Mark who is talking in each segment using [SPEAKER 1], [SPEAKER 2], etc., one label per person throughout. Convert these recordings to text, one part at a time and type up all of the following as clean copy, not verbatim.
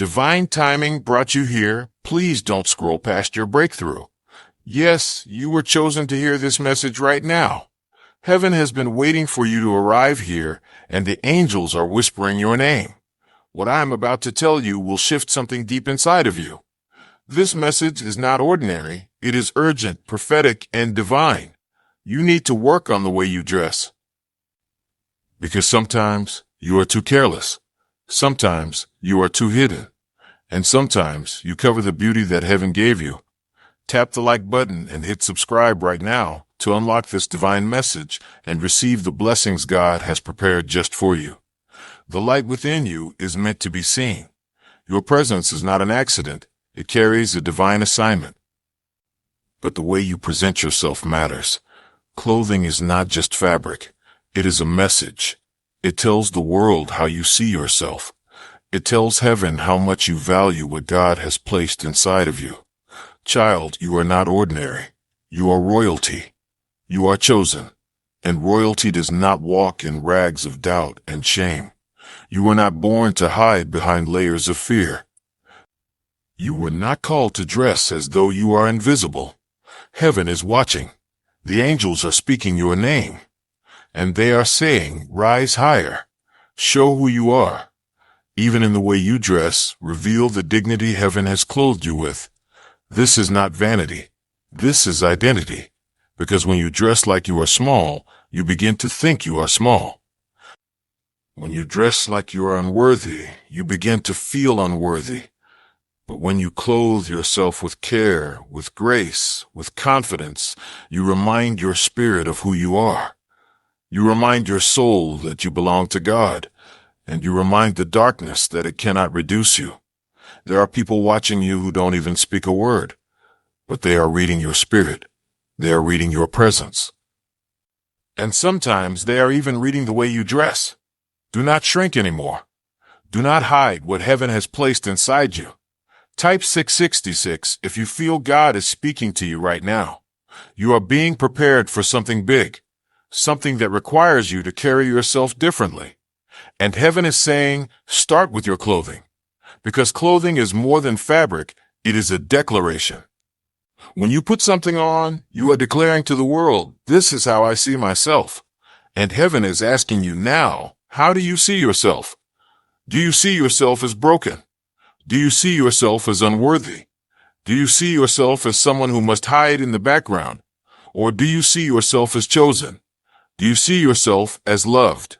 [SPEAKER 1] Divine timing brought you here. Please don't scroll past your breakthrough. Yes, you were chosen to hear this message right now. Heaven has been waiting for you to arrive here, and the angels are whispering your name. What I am about to tell you will shift something deep inside of you. This message is not ordinary. It is urgent, prophetic, and divine. You need to work on the way you dress. Because sometimes you are too careless. Sometimes you are too hidden. And sometimes you cover the beauty that heaven gave you. Tap the like button and hit subscribe right now to unlock this divine message and receive the blessings God has prepared just for you. The light within you is meant to be seen. Your presence is not an accident. It carries a divine assignment. But the way you present yourself matters. Clothing is not just fabric. It is a message. It tells the world how you see yourself. It tells heaven how much you value what God has placed inside of you. Child, you are not ordinary. You are royalty. You are chosen. And royalty does not walk in rags of doubt and shame. You were not born to hide behind layers of fear. You were not called to dress as though you are invisible. Heaven is watching. The angels are speaking your name. And they are saying, rise higher. Show who you are. Even in the way you dress, reveal the dignity heaven has clothed you with. This is not vanity. This is identity. Because when you dress like you are small, you begin to think you are small. When you dress like you are unworthy, you begin to feel unworthy. But when you clothe yourself with care, with grace, with confidence, you remind your spirit of who you are. You remind your soul that you belong to God, and you remind the darkness that it cannot reduce you. There are people watching you who don't even speak a word, but they are reading your spirit. They are reading your presence. And sometimes they are even reading the way you dress. Do not shrink anymore. Do not hide what heaven has placed inside you. Type 666 if you feel God is speaking to you right now. You are being prepared for something big, something that requires you to carry yourself differently. And heaven is saying, start with your clothing. Because clothing is more than fabric, it is a declaration. When you put something on, you are declaring to the world, this is how I see myself. And heaven is asking you now, how do you see yourself? Do you see yourself as broken? Do you see yourself as unworthy? Do you see yourself as someone who must hide in the background? Or do you see yourself as chosen? Do you see yourself as loved?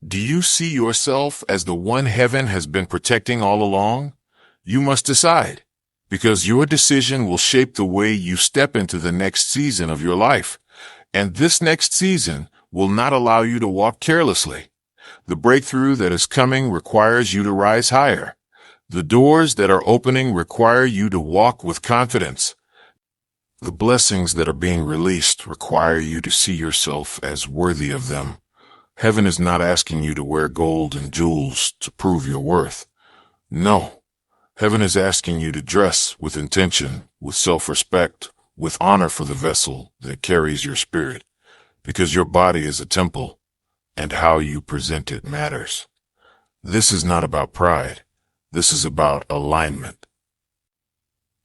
[SPEAKER 1] Do you see yourself as the one heaven has been protecting all along? You must decide, because your decision will shape the way you step into the next season of your life. And this next season will not allow you to walk carelessly. The breakthrough that is coming requires you to rise higher. The doors that are opening require you to walk with confidence. The blessings that are being released require you to see yourself as worthy of them. Heaven is not asking you to wear gold and jewels to prove your worth. No. Heaven is asking you to dress with intention, with self-respect, with honor for the vessel that carries your spirit. Because your body is a temple, and how you present it matters. This is not about pride. This is about alignment.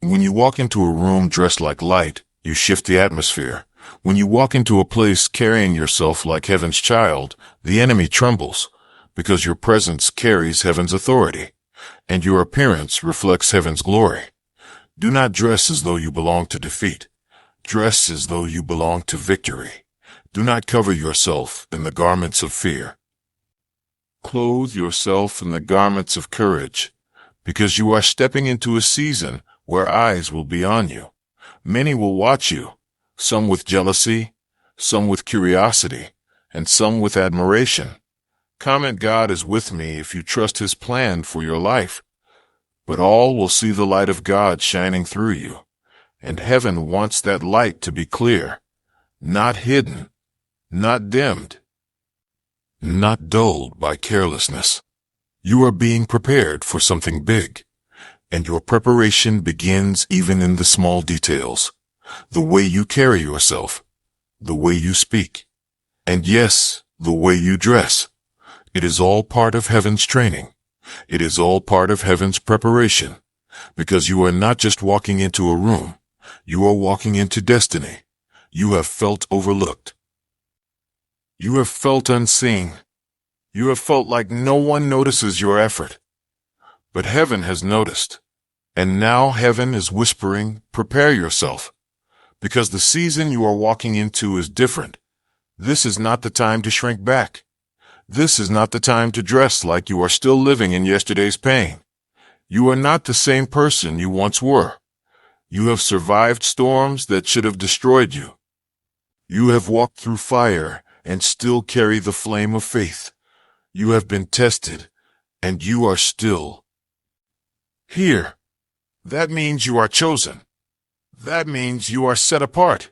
[SPEAKER 1] When you walk into a room dressed like light, you shift the atmosphere. When you walk into a place carrying yourself like heaven's child, the enemy trembles, because your presence carries heaven's authority, and your appearance reflects heaven's glory. Do not dress as though you belong to defeat. Dress as though you belong to victory. Do not cover yourself in the garments of fear. Clothe yourself in the garments of courage, because you are stepping into a season where eyes will be on you. Many will watch you, some with jealousy, some with curiosity, and some with admiration. Comment, God is with me if you trust His plan for your life. But all will see the light of God shining through you, and heaven wants that light to be clear, not hidden, not dimmed, not dulled by carelessness. You are being prepared for something big, and your preparation begins even in the small details. The way you carry yourself, the way you speak, and yes, the way you dress. It is all part of heaven's training. It is all part of heaven's preparation, because you are not just walking into a room. You are walking into destiny. You have felt overlooked. You have felt unseen. You have felt like no one notices your effort. But heaven has noticed. And now heaven is whispering, prepare yourself. Because the season you are walking into is different. This is not the time to shrink back. This is not the time to dress like you are still living in yesterday's pain. You are not the same person you once were. You have survived storms that should have destroyed you. You have walked through fire and still carry the flame of faith. You have been tested, and you are still here. That means you are chosen. That means you are set apart.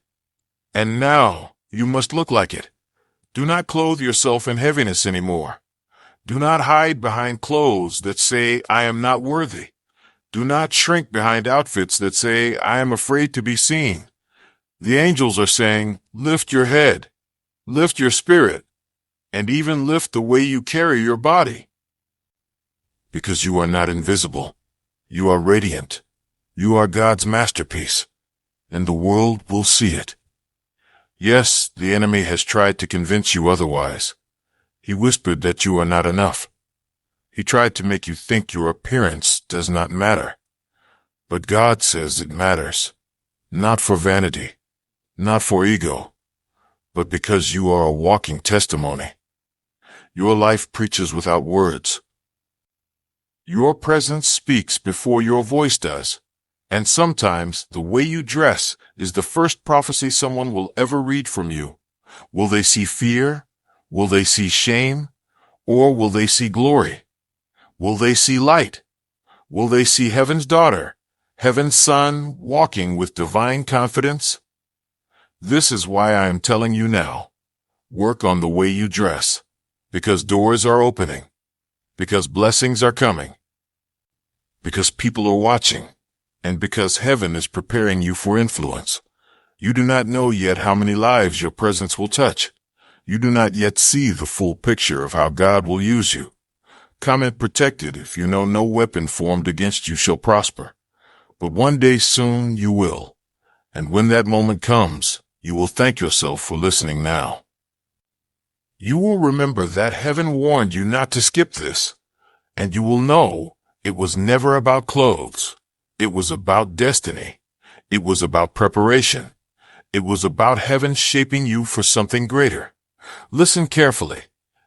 [SPEAKER 1] And now you must look like it. Do not clothe yourself in heaviness anymore. Do not hide behind clothes that say, I am not worthy. Do not shrink behind outfits that say, I am afraid to be seen. The angels are saying, lift your head, lift your spirit, and even lift the way you carry your body. Because you are not invisible. You are radiant. You are God's masterpiece, and the world will see it. Yes, the enemy has tried to convince you otherwise. He whispered that you are not enough. He tried to make you think your appearance does not matter. But God says it matters, not for vanity, not for ego, but because you are a walking testimony. Your life preaches without words. Your presence speaks before your voice does. And sometimes the way you dress is the first prophecy someone will ever read from you. Will they see fear? Will they see shame? Or will they see glory? Will they see light? Will they see heaven's daughter, heaven's son, walking with divine confidence? This is why I am telling you now. Work on the way you dress, because doors are opening, because blessings are coming, because people are watching, and because heaven is preparing you for influence. You do not know yet how many lives your presence will touch. You do not yet see the full picture of how God will use you. Comment protected if you know no weapon formed against you shall prosper. But one day soon you will. And when that moment comes, you will thank yourself for listening now. You will remember that heaven warned you not to skip this. And you will know it was never about clothes. It was about destiny. It was about preparation. It was about heaven shaping you for something greater. Listen carefully.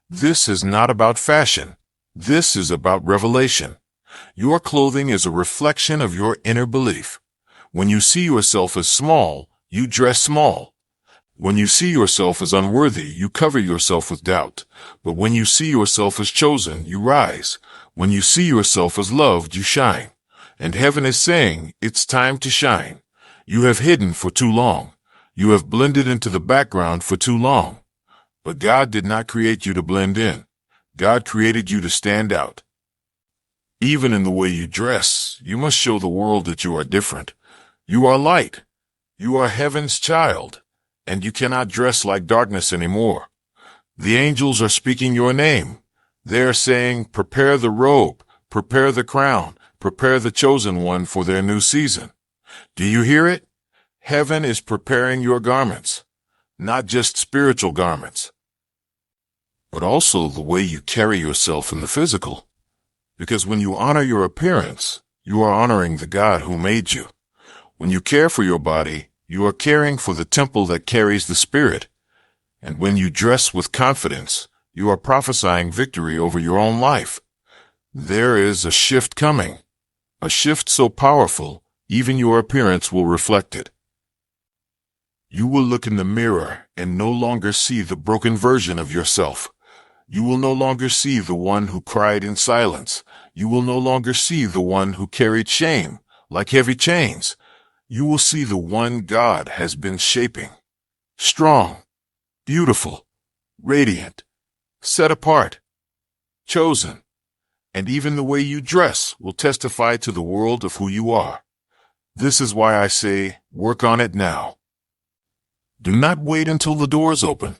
[SPEAKER 1] This is not about fashion. This is about revelation. Your clothing is a reflection of your inner belief. When you see yourself as small, you dress small. When you see yourself as unworthy, you cover yourself with doubt. But when you see yourself as chosen, you rise. When you see yourself as loved, you shine. And heaven is saying, it's time to shine. You have hidden for too long. You have blended into the background for too long. But God did not create you to blend in. God created you to stand out. Even in the way you dress, you must show the world that you are different. You are light. You are heaven's child. And you cannot dress like darkness anymore. The angels are speaking your name. They are saying, prepare the robe, prepare the crown, prepare the chosen one for their new season. Do you hear it? Heaven is preparing your garments, not just spiritual garments, but also the way you carry yourself in the physical. Because when you honor your appearance, you are honoring the God who made you. When you care for your body, you are caring for the temple that carries the Spirit. And when you dress with confidence, you are prophesying victory over your own life. There is a shift coming, a shift so powerful, even your appearance will reflect it. You will look in the mirror and no longer see the broken version of yourself. You will no longer see the one who cried in silence. You will no longer see the one who carried shame like heavy chains. You will see the one God has been shaping. Strong, beautiful, radiant, set apart, chosen. And even the way you dress will testify to the world of who you are. This is why I say, work on it now. Do not wait until the doors open.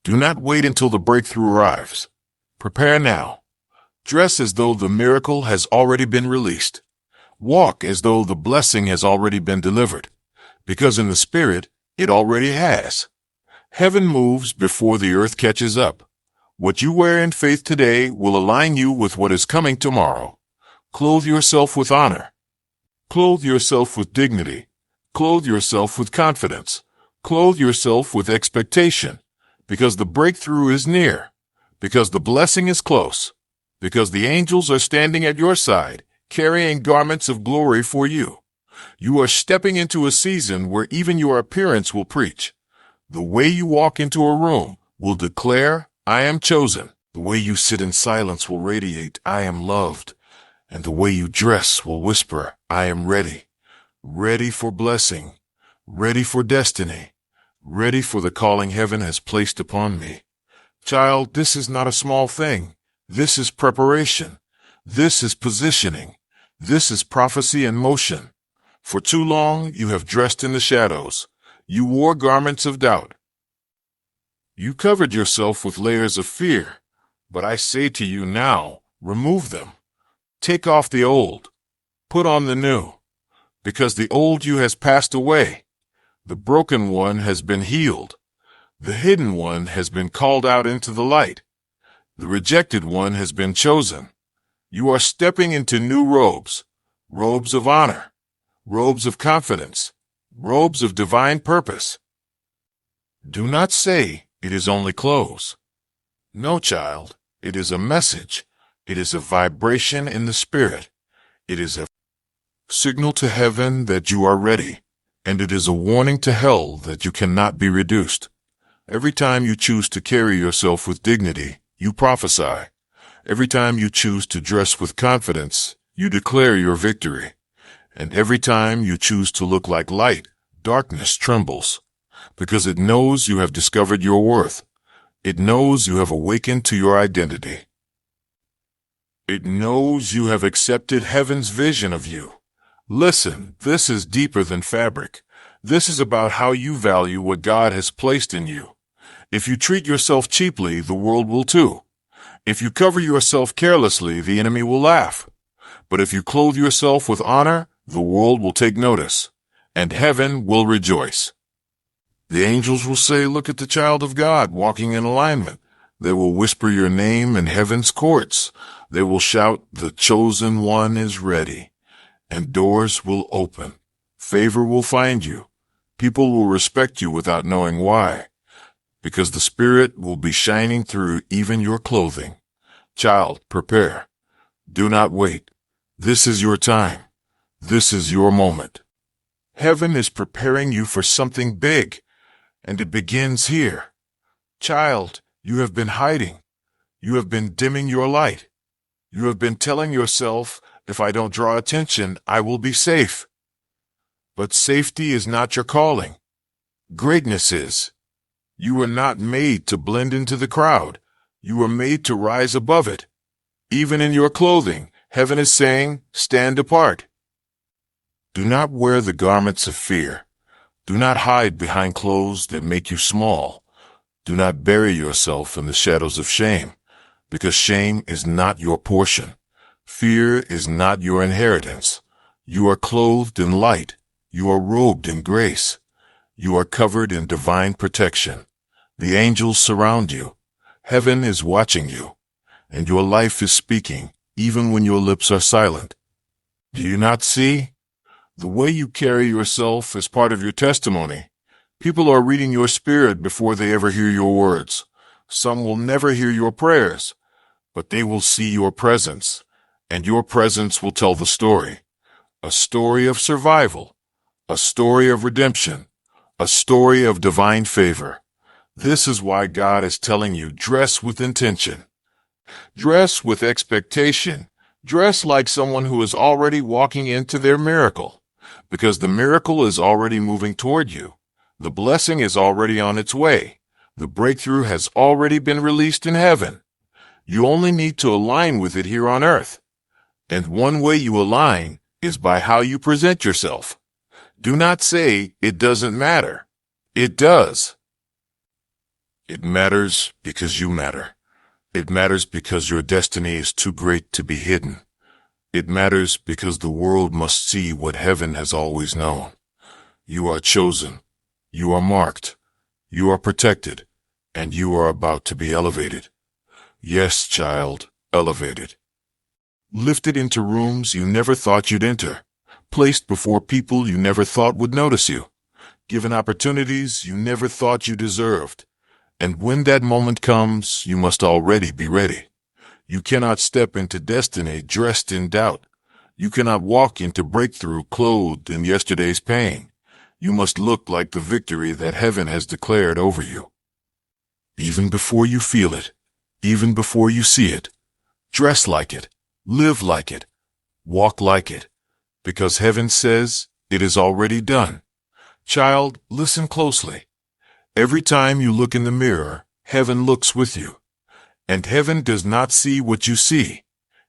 [SPEAKER 1] Do not wait until the breakthrough arrives. Prepare now. Dress as though the miracle has already been released. Walk as though the blessing has already been delivered, because in the Spirit, it already has. Heaven moves before the earth catches up. What you wear in faith today will align you with what is coming tomorrow. Clothe yourself with honor. Clothe yourself with dignity. Clothe yourself with confidence. Clothe yourself with expectation, because the breakthrough is near, because the blessing is close, because the angels are standing at your side, carrying garments of glory for you. You are stepping into a season where even your appearance will preach. The way you walk into a room will declare, I am chosen. The way you sit in silence will radiate, I am loved. And the way you dress will whisper, I am ready. Ready for blessing. Ready for destiny. Ready for the calling heaven has placed upon me. Child, this is not a small thing. This is preparation. This is positioning. This is prophecy in motion. For too long, you have dressed in the shadows. You wore garments of doubt. You covered yourself with layers of fear. But I say to you now, remove them. Take off the old. Put on the new. Because the old you has passed away. The broken one has been healed. The hidden one has been called out into the light. The rejected one has been chosen. You are stepping into new robes. Robes of honor. Robes of confidence. Robes of divine purpose. Do not say it is only clothes. No, child, it is a message. It is a vibration in the Spirit. It is a signal to heaven that you are ready, and it is a warning to hell that you cannot be reduced. Every time you choose to carry yourself with dignity, you prophesy. Every time you choose to dress with confidence, you declare your victory. And every time you choose to look like light, darkness trembles, because it knows you have discovered your worth. It knows you have awakened to your identity. It knows you have accepted heaven's vision of you. Listen, this is deeper than fabric. This is about how you value what God has placed in you. If you treat yourself cheaply, the world will too. If you cover yourself carelessly, the enemy will laugh. But if you clothe yourself with honor, the world will take notice, and heaven will rejoice. The angels will say, look at the child of God walking in alignment. They will whisper your name in heaven's courts. They will shout, the chosen one is ready. And doors will open. Favor will find you. People will respect you without knowing why, because the Spirit will be shining through even your clothing. Child, prepare. Do not wait. This is your time. This is your moment. Heaven is preparing you for something big, and it begins here. Child, you have been hiding. You have been dimming your light. You have been telling yourself, if I don't draw attention, I will be safe. But safety is not your calling. Greatness is. You were not made to blend into the crowd. You were made to rise above it. Even in your clothing, heaven is saying, stand apart. Do not wear the garments of fear. Do not hide behind clothes that make you small. Do not bury yourself in the shadows of shame, because shame is not your portion. Fear is not your inheritance. You are clothed in light. You are robed in grace. You are covered in divine protection. The angels surround you. Heaven is watching you, and your life is speaking, even when your lips are silent. Do you not see? The way you carry yourself is part of your testimony. People are reading your spirit before they ever hear your words. Some will never hear your prayers, but they will see your presence, and your presence will tell the story. A story of survival, a story of redemption, a story of divine favor. This is why God is telling you, dress with intention. Dress with expectation. Dress like someone who is already walking into their miracle, because the miracle is already moving toward you. The blessing is already on its way. The breakthrough has already been released in heaven. You only need to align with it here on earth. And one way you align is by how you present yourself. Do not say it doesn't matter. It does. It matters because you matter. It matters because your destiny is too great to be hidden. It matters because the world must see what heaven has always known. You are chosen. You are marked. You are protected. And you are about to be elevated. Yes, child, elevated. Lifted into rooms you never thought you'd enter. Placed before people you never thought would notice you. Given opportunities you never thought you deserved. And when that moment comes, you must already be ready. You cannot step into destiny dressed in doubt. You cannot walk into breakthrough clothed in yesterday's pain. You must look like the victory that heaven has declared over you. Even before you feel it, even before you see it, dress like it, live like it, walk like it, because heaven says it is already done. Child, listen closely. Every time you look in the mirror, heaven looks with you. And heaven does not see what you see.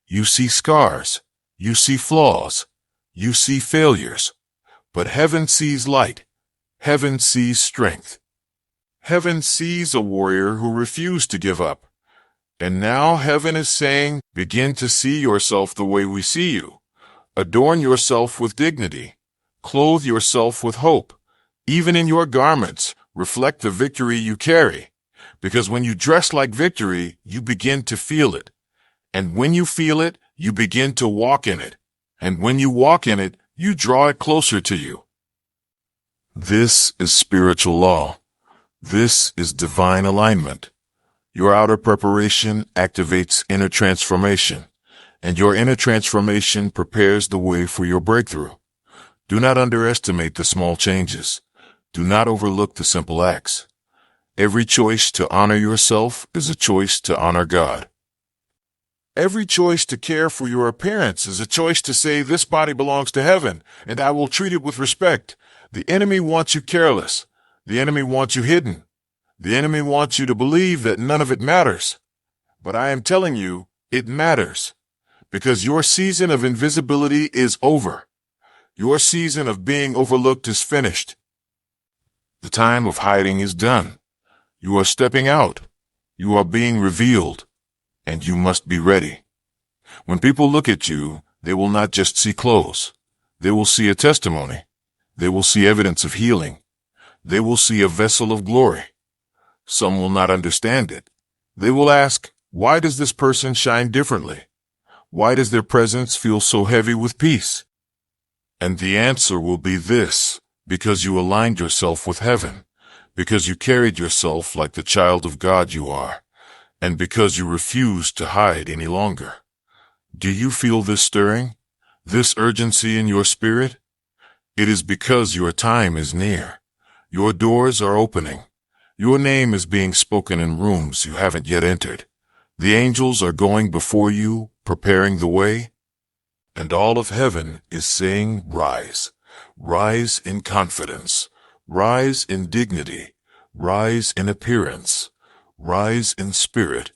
[SPEAKER 1] You see scars. You see flaws. You see failures. But heaven sees light. Heaven sees strength. Heaven sees a warrior who refused to give up. And now heaven is saying, begin to see yourself the way we see you. Adorn yourself with dignity. Clothe yourself with hope. Even in your garments, reflect the victory you carry. Because when you dress like victory, you begin to feel it. And when you feel it, you begin to walk in it. And when you walk in it, you draw it closer to you. This is spiritual law. This is divine alignment. Your outer preparation activates inner transformation, and your inner transformation prepares the way for your breakthrough. Do not underestimate the small changes. Do not overlook the simple acts. Every choice to honor yourself is a choice to honor God. Every choice to care for your appearance is a choice to say, this body belongs to heaven, and I will treat it with respect. The enemy wants you careless. The enemy wants you hidden. The enemy wants you to believe that none of it matters. But I am telling you, it matters. Because your season of invisibility is over. Your season of being overlooked is finished. The time of hiding is done. You are stepping out. You are being revealed. And you must be ready. When people look at you, they will not just see clothes. They will see a testimony. They will see evidence of healing. They will see a vessel of glory. Some will not understand it. They will ask, why does this person shine differently? Why does their presence feel so heavy with peace? And the answer will be this, because you aligned yourself with heaven, because you carried yourself like the child of God you are, and because you refused to hide any longer. Do you feel this stirring, this urgency in your spirit? It is because your time is near. Your doors are opening. Your name is being spoken in rooms you haven't yet entered. The angels are going before you, preparing the way. And all of heaven is saying, rise. Rise in confidence. Rise in dignity. Rise in appearance. Rise in spirit.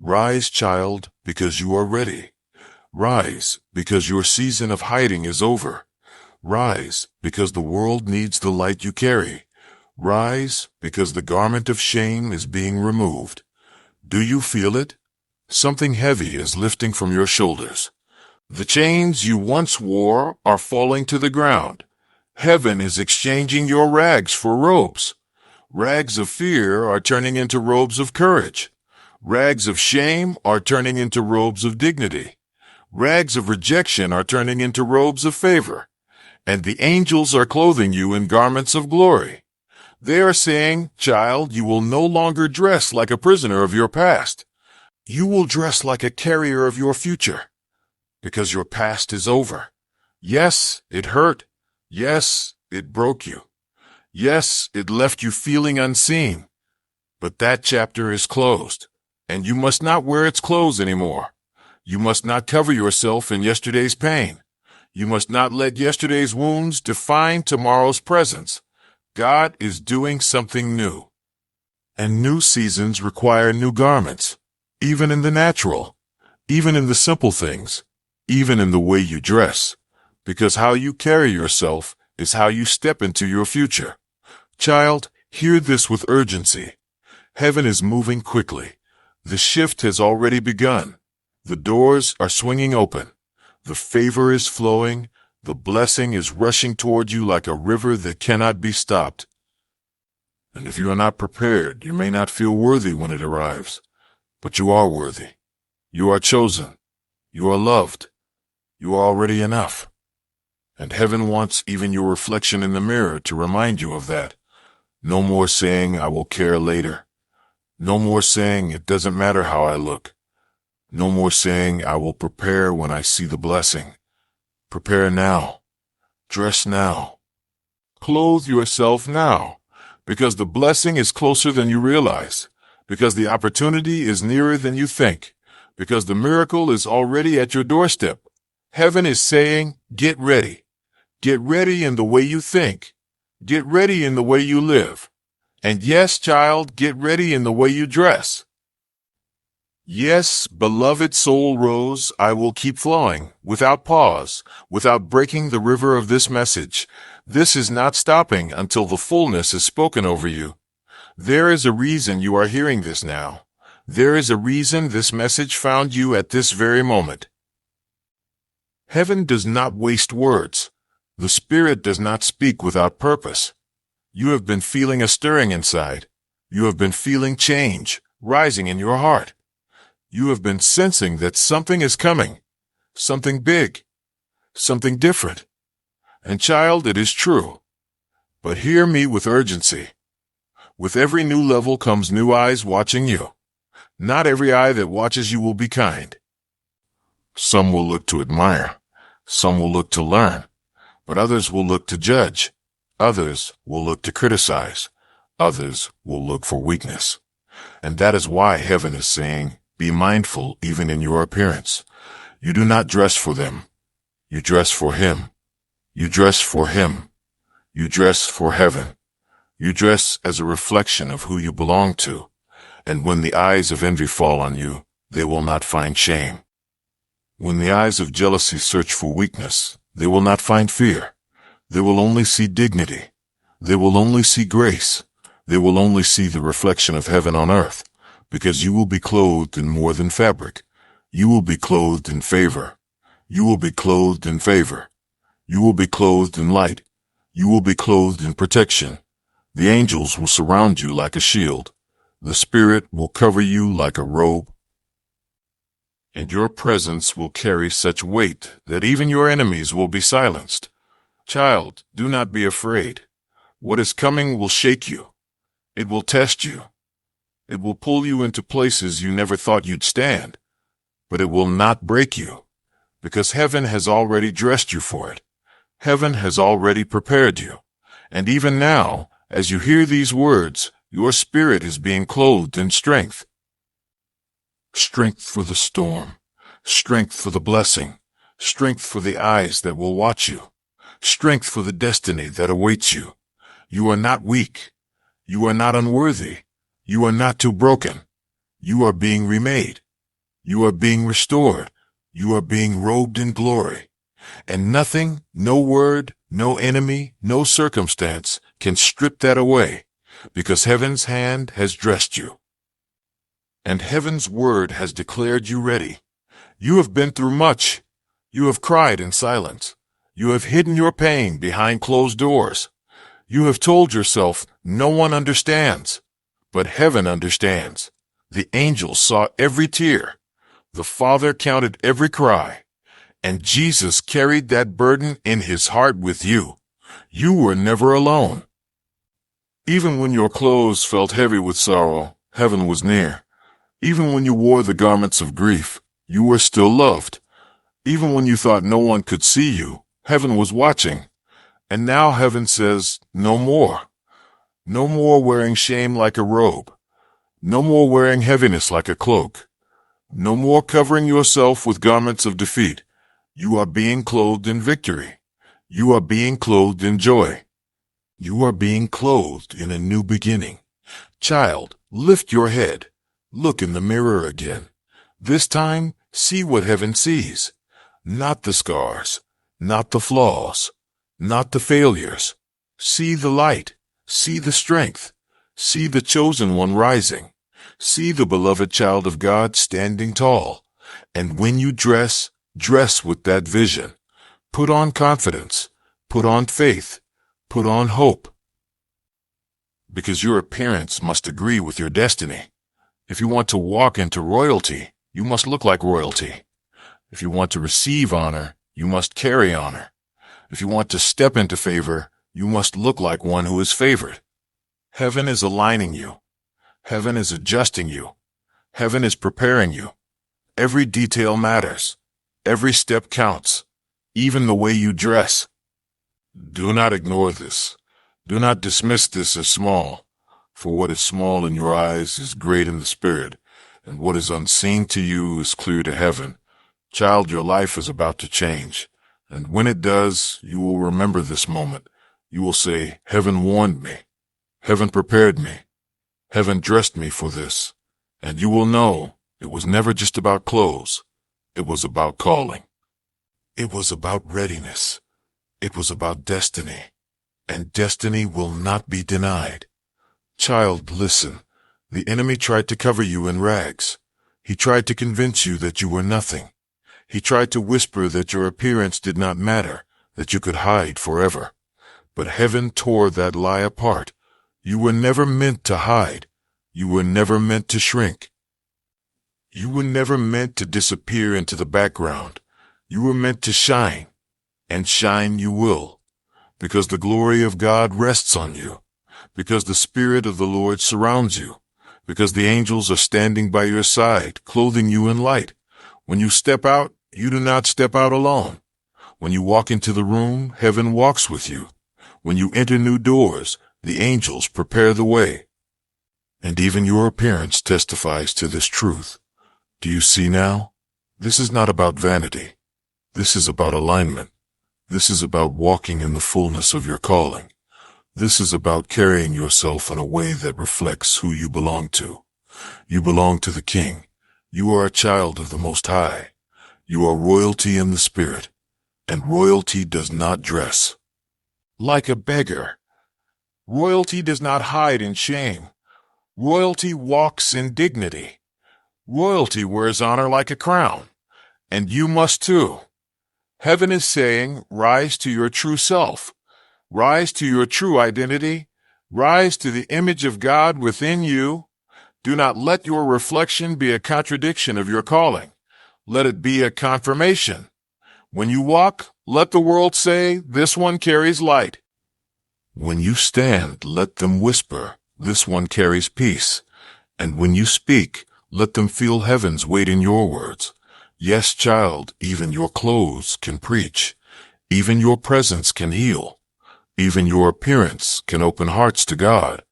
[SPEAKER 1] Rise, child, because you are ready. Rise, because your season of hiding is over. Rise, because the world needs the light you carry. Rise, because the garment of shame is being removed. Do you feel it? Something heavy is lifting from your shoulders. The chains you once wore are falling to the ground. Heaven is exchanging your rags for robes. Rags of fear are turning into robes of courage. Rags of shame are turning into robes of dignity. Rags of rejection are turning into robes of favor. And the angels are clothing you in garments of glory. They are saying, child, you will no longer dress like a prisoner of your past. You will dress like a carrier of your future. Because your past is over. Yes, it hurt. Yes, it broke you. Yes, it left you feeling unseen. But that chapter is closed. And you must not wear its clothes anymore. You must not cover yourself in yesterday's pain. You must not let yesterday's wounds define tomorrow's presence. God is doing something new. And new seasons require new garments, even in the natural, even in the simple things, even in the way you dress, because how you carry yourself is how you step into your future. Child, hear this with urgency. Heaven is moving quickly. The shift has already begun. The doors are swinging open. The favor is flowing. The blessing is rushing toward you like a river that cannot be stopped. And if you are not prepared, you may not feel worthy when it arrives. But you are worthy. You are chosen. You are loved. You are already enough. And heaven wants even your reflection in the mirror to remind you of that. No more saying, I will care later. No more saying, it doesn't matter how I look. No more saying, I will prepare when I see the blessing. Prepare now. Dress now. Clothe yourself now, because the blessing is closer than you realize, because the opportunity is nearer than you think, because the miracle is already at your doorstep. Heaven is saying, get ready. Get ready in the way you think. Get ready in the way you live. And yes, child, get ready in the way you dress. Yes, beloved soul rose, I will keep flowing, without pause, without breaking the river of this message. This is not stopping until the fullness is spoken over you. There is a reason you are hearing this now. There is a reason this message found you at this very moment. Heaven does not waste words. The Spirit does not speak without purpose. You have been feeling a stirring inside. You have been feeling change rising in your heart. You have been sensing that something is coming, something big, something different. And child, it is true. But hear me with urgency. With every new level comes new eyes watching you. Not every eye that watches you will be kind. Some will look to admire. Some will look to learn. But others will look to judge. Others will look to criticize. Others will look for weakness. And that is why heaven is saying, be mindful even in your appearance. You do not dress for them. You dress for Him. You dress for Him. You dress for heaven. You dress as a reflection of who you belong to. And when the eyes of envy fall on you, they will not find shame. When the eyes of jealousy search for weakness, they will not find fear. They will only see dignity. They will only see grace. They will only see the reflection of heaven on earth. Because you will be clothed in more than fabric. You will be clothed in favor. You will be clothed in favor. You will be clothed in light. You will be clothed in protection. The angels will surround you like a shield. The Spirit will cover you like a robe. And your presence will carry such weight that even your enemies will be silenced. Child, do not be afraid. What is coming will shake you. It will test you. It will pull you into places you never thought you'd stand, but it will not break you, because heaven has already dressed you for it. Heaven has already prepared you. And even now, as you hear these words, your spirit is being clothed in strength. Strength for the storm, strength for the blessing, strength for the eyes that will watch you, strength for the destiny that awaits you. You are not weak. You are not unworthy. You are not too broken. You are being remade. You are being restored. You are being robed in glory. And nothing, no word, no enemy, no circumstance can strip that away, because heaven's hand has dressed you. And heaven's word has declared you ready. You have been through much. You have cried in silence. You have hidden your pain behind closed doors. You have told yourself, no one understands. But heaven understands. The angels saw every tear. The Father counted every cry. And Jesus carried that burden in His heart with you. You were never alone. Even when your clothes felt heavy with sorrow, heaven was near. Even when you wore the garments of grief, you were still loved. Even when you thought no one could see you, heaven was watching. And now heaven says, no more. No more wearing shame like a robe. No more wearing heaviness like a cloak. No more covering yourself with garments of defeat. You are being clothed in victory. You are being clothed in joy. You are being clothed in a new beginning. Child, lift your head. Look in the mirror again. This time, see what heaven sees. Not the scars, not the flaws, not the failures. See the light. See the strength. See the chosen one rising. See the beloved child of God standing tall. And when you dress, dress with that vision. Put on confidence. Put on faith. Put on hope. Because your appearance must agree with your destiny. If you want to walk into royalty, you must look like royalty. If you want to receive honor, you must carry honor. If you want to step into favor, you must look like one who is favored. Heaven is aligning you. Heaven is adjusting you. Heaven is preparing you. Every detail matters. Every step counts. Even the way you dress. Do not ignore this. Do not dismiss this as small. For what is small in your eyes is great in the spirit, and what is unseen to you is clear to heaven. Child, your life is about to change, and when it does, you will remember this moment. You will say, Heaven warned me. Heaven prepared me. Heaven dressed me for this. And you will know it was never just about clothes. It was about calling. It was about readiness. It was about destiny. And destiny will not be denied. Child, listen. The enemy tried to cover you in rags. He tried to convince you that you were nothing. He tried to whisper that your appearance did not matter, that you could hide forever. But heaven tore that lie apart. You were never meant to hide. You were never meant to shrink. You were never meant to disappear into the background. You were meant to shine. And shine you will. Because the glory of God rests on you. Because the Spirit of the Lord surrounds you. Because the angels are standing by your side, clothing you in light. When you step out, you do not step out alone. When you walk into the room, heaven walks with you. When you enter new doors, the angels prepare the way. And even your appearance testifies to this truth. Do you see now? This is not about vanity. This is about alignment. This is about walking in the fullness of your calling. This is about carrying yourself in a way that reflects who you belong to. You belong to the King. You are a child of the Most High. You are royalty in the Spirit, and royalty does not dress like a beggar. Royalty does not hide in shame. Royalty walks in dignity. Royalty wears honor like a crown, and you must too. Heaven is saying, rise to your true self. Rise to your true identity. Rise to the image of God within you. Do not let your reflection be a contradiction of your calling. Let it be a confirmation. When you walk, let the world say, this one carries light. When you stand, let them whisper, this one carries peace. And when you speak, let them feel heaven's weight in your words. Yes, child, even your clothes can preach. Even your presence can heal. Even your appearance can open hearts to God,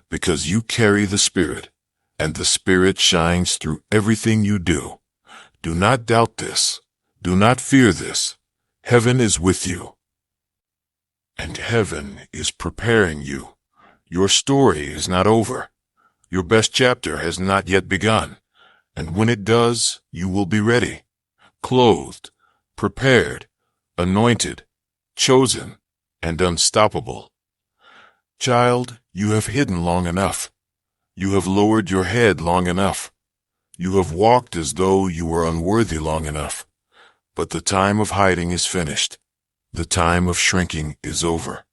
[SPEAKER 1] because you carry the Spirit, and the Spirit shines through everything you do. Do not doubt this. Do not fear this. Heaven is with you. And heaven is preparing you. Your story is not over. Your best chapter has not yet begun. And when it does, you will be ready, clothed, prepared, anointed, chosen, and unstoppable. Child, you have hidden long enough. You have lowered your head long enough. You have walked as though you were unworthy long enough. But the time of hiding is finished. The time of shrinking is over.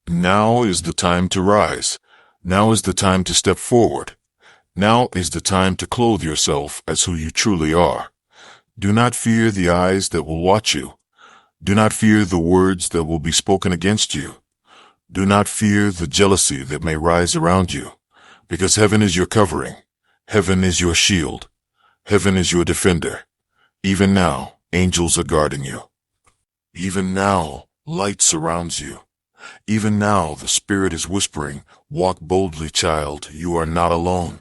[SPEAKER 1] Now is the time to rise. Now is the time to step forward. Now is the time to clothe yourself as who you truly are. Do not fear the eyes that will watch you. Do not fear the words that will be spoken against you. Do not fear the jealousy that may rise around you, because heaven is your covering. Heaven is your shield. Heaven is your defender. Even now, angels are guarding you. Even now, light surrounds you. Even now, the Spirit is whispering, walk boldly, child, you are not alone.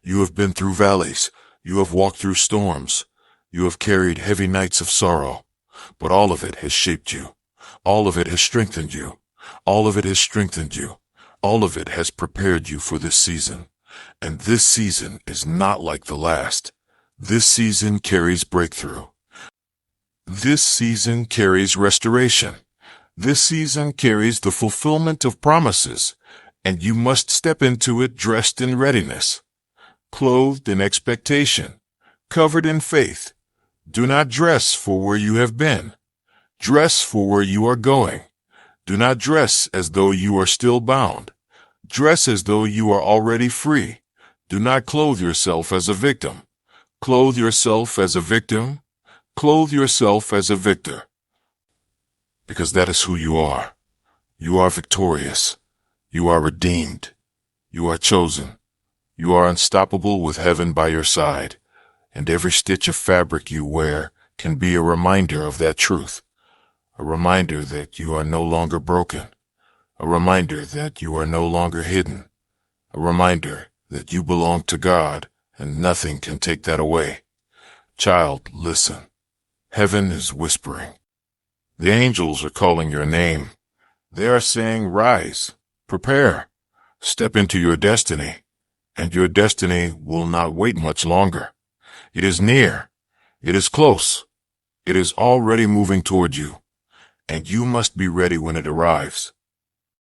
[SPEAKER 1] You have been through valleys. You have walked through storms. You have carried heavy nights of sorrow. But all of it has shaped you. All of it has strengthened you. All of it has strengthened you. All of it has prepared you for this season. And this season is not like the last. This season carries breakthrough. This season carries restoration. This season carries the fulfillment of promises. and you must step into it dressed in readiness, clothed in expectation, covered in faith. Do not dress for where you have been. Dress for where you are going. Do not dress as though you are still bound. Dress as though you are already free. Do not clothe yourself as a victim. Clothe yourself as a victim. Clothe yourself as a victor. Because that is who you are. You are victorious. You are redeemed. You are chosen. You are unstoppable with heaven by your side. And every stitch of fabric you wear can be a reminder of that truth. A reminder that you are no longer broken. A reminder that you are no longer hidden. A reminder that you belong to God and nothing can take that away. Child, listen. Heaven is whispering. The angels are calling your name. They are saying, rise, prepare, step into your destiny, and your destiny will not wait much longer. It is near. It is close. It is already moving toward you, and you must be ready when it arrives.